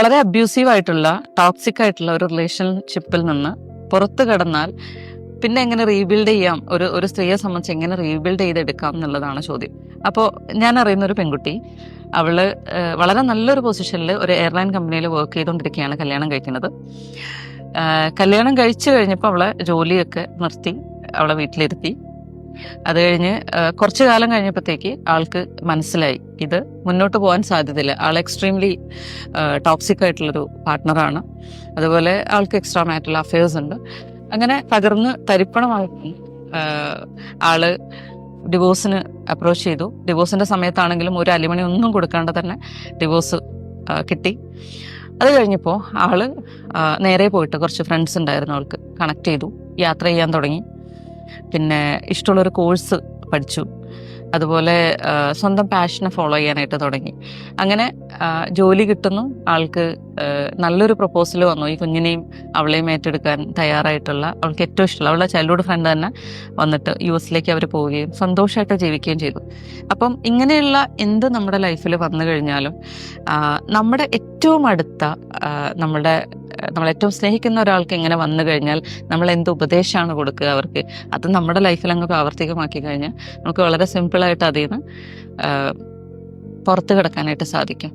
വളരെ അബ്യൂസീവ് ആയിട്ടുള്ള ടോക്സിക് ആയിട്ടുള്ള ഒരു റിലേഷൻഷിപ്പിൽ നിന്ന് പുറത്തു കടന്നാൽ പിന്നെ എങ്ങനെ റീബിൽഡ് ചെയ്യാം, ഒരു സ്ത്രീയെ സംബന്ധിച്ച് എങ്ങനെ റീബിൽഡ് ചെയ്തെടുക്കാം എന്നുള്ളതാണ് ചോദ്യം. അപ്പോൾ ഞാൻ അറിയുന്ന ഒരു പെൺകുട്ടി, അവള് വളരെ നല്ലൊരു പൊസിഷനിൽ ഒരു എയർലൈൻ കമ്പനിയിൽ വർക്ക് ചെയ്തുകൊണ്ടിരിക്കുകയാണ് കല്യാണം കഴിക്കുന്നത്. കല്യാണം കഴിച്ചു കഴിഞ്ഞപ്പോൾ അവളെ ജോലിയൊക്കെ നിർത്തി, അവളെ വീട്ടിലിരുത്തി. അത് കഴിഞ്ഞ് കുറച്ചു കാലം കഴിഞ്ഞപ്പോഴത്തേക്ക് ആൾക്ക് മനസ്സിലായി ഇത് മുന്നോട്ട് പോകാൻ സാധ്യതയില്ല. ആൾ എക്സ്ട്രീംലി ടോക്സിക് ആയിട്ടുള്ളൊരു പാർട്ട്ണറാണ്. അതുപോലെ ആൾക്ക് എക്സ്ട്രാ മാരിറ്റൽ അഫയേഴ്സ് ഉണ്ട്. അങ്ങനെ തകർന്ന് തരിപ്പണമായിട്ട് ആള് ഡിവോഴ്സിന് അപ്രോച്ച് ചെയ്തു. ഡിവോഴ്സിന്റെ സമയത്താണെങ്കിലും ഒരു അലിമണി ഒന്നും കൊടുക്കാണ്ട് തന്നെ ഡിവോഴ്സ് കിട്ടി. അത് കഴിഞ്ഞപ്പോൾ ആള് നേരെ പോയിട്ട് കുറച്ച് ഫ്രണ്ട്സ് ഉണ്ടായിരുന്നു, അവൾക്ക് കണക്ട് ചെയ്തു, യാത്ര ചെയ്യാൻ തുടങ്ങി. പിന്നെ ഇഷ്ടമുള്ളൊരു കോഴ്സ് പഠിച്ചു. അതുപോലെ സ്വന്തം പാഷനെ ഫോളോ ചെയ്യാനായിട്ട് തുടങ്ങി. അങ്ങനെ ജോലി കിട്ടുന്നു, ആൾക്ക് നല്ലൊരു പ്രപ്പോസൽ വന്നു. ഈ കുഞ്ഞിനെയും അവളെയും ഏറ്റെടുക്കാൻ തയ്യാറായിട്ടുള്ള, അവൾക്ക് ഏറ്റവും ഇഷ്ടമുള്ള അവളുടെ ചൈൽഡ്ഹുഡ് ഫ്രണ്ട് തന്നെ വന്നിട്ട് US അവർ പോവുകയും സന്തോഷമായിട്ട് ജീവിക്കുകയും ചെയ്തു. അപ്പം ഇങ്ങനെയുള്ള എന്ത് നമ്മുടെ ലൈഫിൽ വന്നു കഴിഞ്ഞാലും നമ്മുടെ ഏറ്റവും അടുത്ത നമ്മളേറ്റവും സ്നേഹിക്കുന്ന ഒരാൾക്ക് ഇങ്ങനെ വന്നു കഴിഞ്ഞാൽ നമ്മൾ എന്ത് ഉപദേശമാണ് കൊടുക്കുക അവർക്ക്, അത് നമ്മുടെ ലൈഫിൽ അങ്ങ് പ്രാവർത്തികമാക്കി കഴിഞ്ഞാൽ നമുക്ക് വളരെ സിമ്പിളായിട്ട് അതിൽ നിന്ന് പുറത്ത് കിടക്കാനായിട്ട് സാധിക്കും.